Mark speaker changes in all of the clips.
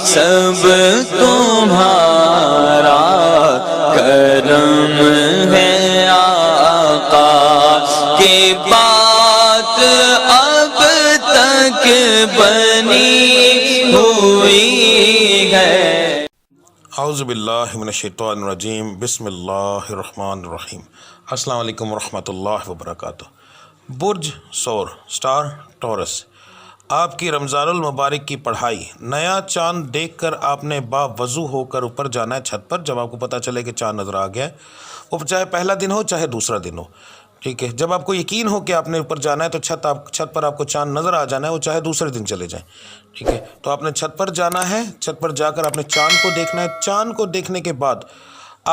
Speaker 1: سب تمہارا کرم ہے آقا کی بات اب تک بنی ہوئی ہے۔
Speaker 2: اعوذ باللہ من الشیطان الرجیم، بسم اللہ الرحمن الرحیم۔ السلام علیکم ورحمۃ اللہ وبرکاتہ۔ برج سور، سٹار ٹورس، آپ کی رمضان المبارک کی پڑھائی۔ نیا چاند دیکھ کر آپ نے باوضو ہو کر اوپر جانا ہے چھت پر، جب آپ کو پتہ چلے کہ چاند نظر آ گیا ہے، وہ چاہے پہلا دن ہو چاہے دوسرا دن ہو، ٹھیک ہے۔ جب آپ کو یقین ہو کہ آپ نے اوپر جانا ہے تو چھت پر آپ کو چاند نظر آ جانا ہے، وہ چاہے دوسرے دن چلے جائیں، ٹھیک ہے۔ تو آپ نے چھت پر جانا ہے، چھت پر جا کر آپ نے چاند کو دیکھنا ہے۔ چاند کو دیکھنے کے بعد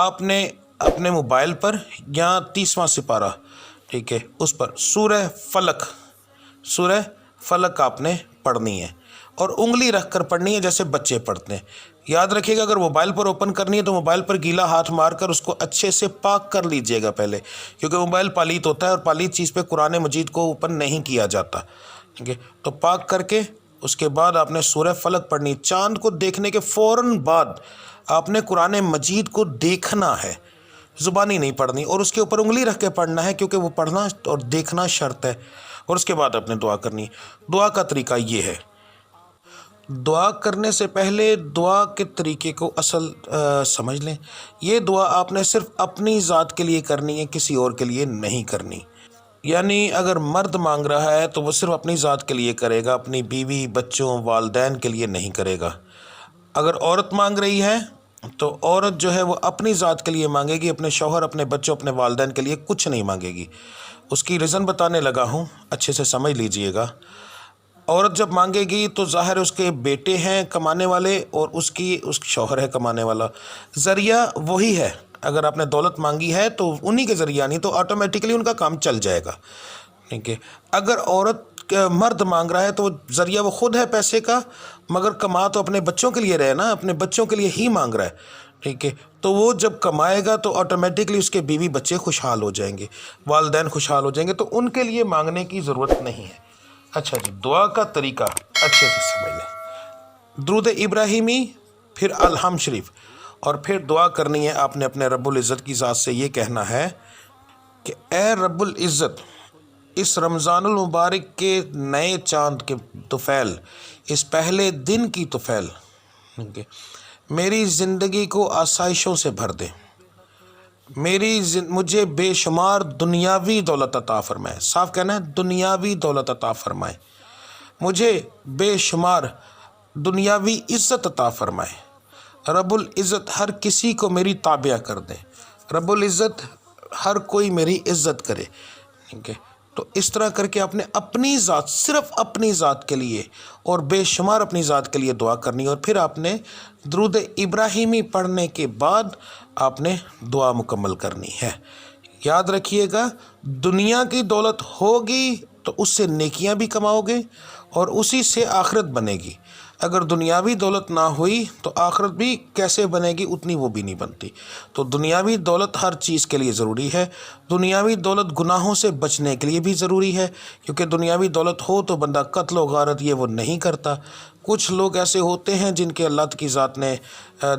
Speaker 2: آپ نے اپنے موبائل پر یا 30واں سپارہ، ٹھیک ہے، اس پر سورہ فلق آپ نے پڑھنی ہے، اور انگلی رکھ کر پڑھنی ہے جیسے بچے پڑھتے ہیں۔ یاد رکھیے گا اگر موبائل پر اوپن کرنی ہے تو موبائل پر گیلا ہاتھ مار کر اس کو اچھے سے پاک کر لیجئے گا پہلے، کیونکہ موبائل پالیت ہوتا ہے اور پالیت چیز پہ قرآن مجید کو اوپن نہیں کیا جاتا، ٹھیک ہے۔ تو پاک کر کے اس کے بعد آپ نے سورہ فلق پڑھنی۔ چاند کو دیکھنے کے فوراً بعد آپ نے قرآن مجید کو دیکھنا ہے، زبانی نہیں پڑھنی، اور اس کے اوپر انگلی رکھ کے پڑھنا ہے، کیونکہ وہ پڑھنا اور دیکھنا شرط ہے۔ اور اس کے بعد آپ نے دعا کرنی۔ دعا کا طریقہ یہ ہے، دعا کرنے سے پہلے دعا کے طریقے کو اصل سمجھ لیں۔ یہ دعا آپ نے صرف اپنی ذات کے لیے کرنی ہے، کسی اور کے لیے نہیں کرنی۔ یعنی اگر مرد مانگ رہا ہے تو وہ صرف اپنی ذات کے لیے کرے گا، اپنی بیوی، بچوں، والدین کے لیے نہیں کرے گا۔ اگر عورت مانگ رہی ہے تو عورت جو ہے وہ اپنی ذات کے لیے مانگے گی، اپنے شوہر، اپنے بچوں، اپنے والدین کے لیے کچھ نہیں مانگے گی۔ اس کی ریزن بتانے لگا ہوں، اچھے سے سمجھ لیجئے گا۔ عورت جب مانگے گی تو ظاہر اس کے بیٹے ہیں کمانے والے اور اس شوہر ہے کمانے والا، ذریعہ وہی ہے۔ اگر آپ نے دولت مانگی ہے تو انہی کے ذریعہ نہیں تو آٹومیٹکلی ان کا کام چل جائے گا، ٹھیک ہے۔ اگر مرد مانگ رہا ہے تو ذریعہ وہ خود ہے پیسے کا، مگر کما تو اپنے بچوں کے لیے رہے نا، اپنے بچوں کے لیے ہی مانگ رہا ہے، ٹھیک ہے۔ تو وہ جب کمائے گا تو آٹومیٹکلی اس کے بیوی بچے خوشحال ہو جائیں گے، والدین خوشحال ہو جائیں گے، تو ان کے لیے مانگنے کی ضرورت نہیں ہے۔ اچھا جی، دعا کا طریقہ اچھے سے سمجھ لیں۔ درود ابراہیمی، پھر الحمد شریف، اور پھر دعا کرنی ہے۔ آپ نے اپنے رب العزت کی ذات سے یہ کہنا ہے کہ اے رب العزت، اس رمضان المبارک کے نئے چاند کے طفیل، اس پہلے دن کی طفیل، میری زندگی کو آسائشوں سے بھر دے، مجھے بے شمار دنیاوی دولت عطا فرمائے۔ صاف کہنا ہے، دنیاوی دولت عطا فرمائے، مجھے بے شمار دنیاوی عزت عطا فرمائے۔ رب العزت ہر کسی کو میری تابع کر دے، رب العزت ہر کوئی میری عزت کرے، ٹھیک ہے۔ تو اس طرح کر کے آپ نے اپنی ذات، صرف اپنی ذات کے لیے اور بے شمار اپنی ذات کے لیے دعا کرنی ہے، اور پھر آپ نے درود ابراہیمی پڑھنے کے بعد آپ نے دعا مکمل کرنی ہے۔ یاد رکھیے گا، دنیا کی دولت ہوگی تو اس سے نیکیاں بھی کماؤ گے اور اسی سے آخرت بنے گی۔ اگر دنیاوی دولت نہ ہوئی تو آخرت بھی کیسے بنے گی، اتنی وہ بھی نہیں بنتی۔ تو دنیاوی دولت ہر چیز کے لیے ضروری ہے۔ دنیاوی دولت گناہوں سے بچنے کے لیے بھی ضروری ہے، کیونکہ دنیاوی دولت ہو تو بندہ قتل و غارت یہ وہ نہیں کرتا۔ کچھ لوگ ایسے ہوتے ہیں جن کے اللہ کی ذات نے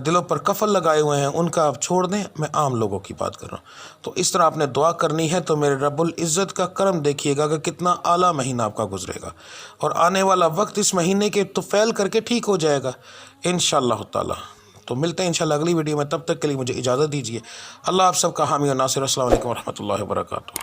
Speaker 2: دلوں پر قفل لگائے ہوئے ہیں، ان کا آپ چھوڑ دیں، میں عام لوگوں کی بات کر رہا ہوں۔ تو اس طرح آپ نے دعا کرنی ہے۔ تو میرے رب العزت کا کرم دیکھیے گا کہ کتنا اعلیٰ مہینہ آپ کا گزرے گا، اور آنے والا وقت اس مہینے کے طفیل کر کے ٹھیک ہو جائے گا انشاءاللہ تعالی۔ تو ملتے ہیں انشاءاللہ اگلی ویڈیو میں، تب تک کے لیے مجھے اجازت دیجیے۔ اللہ آپ سب کا حامی و ناصر۔ السلام علیکم ورحمۃ اللہ وبرکاتہ۔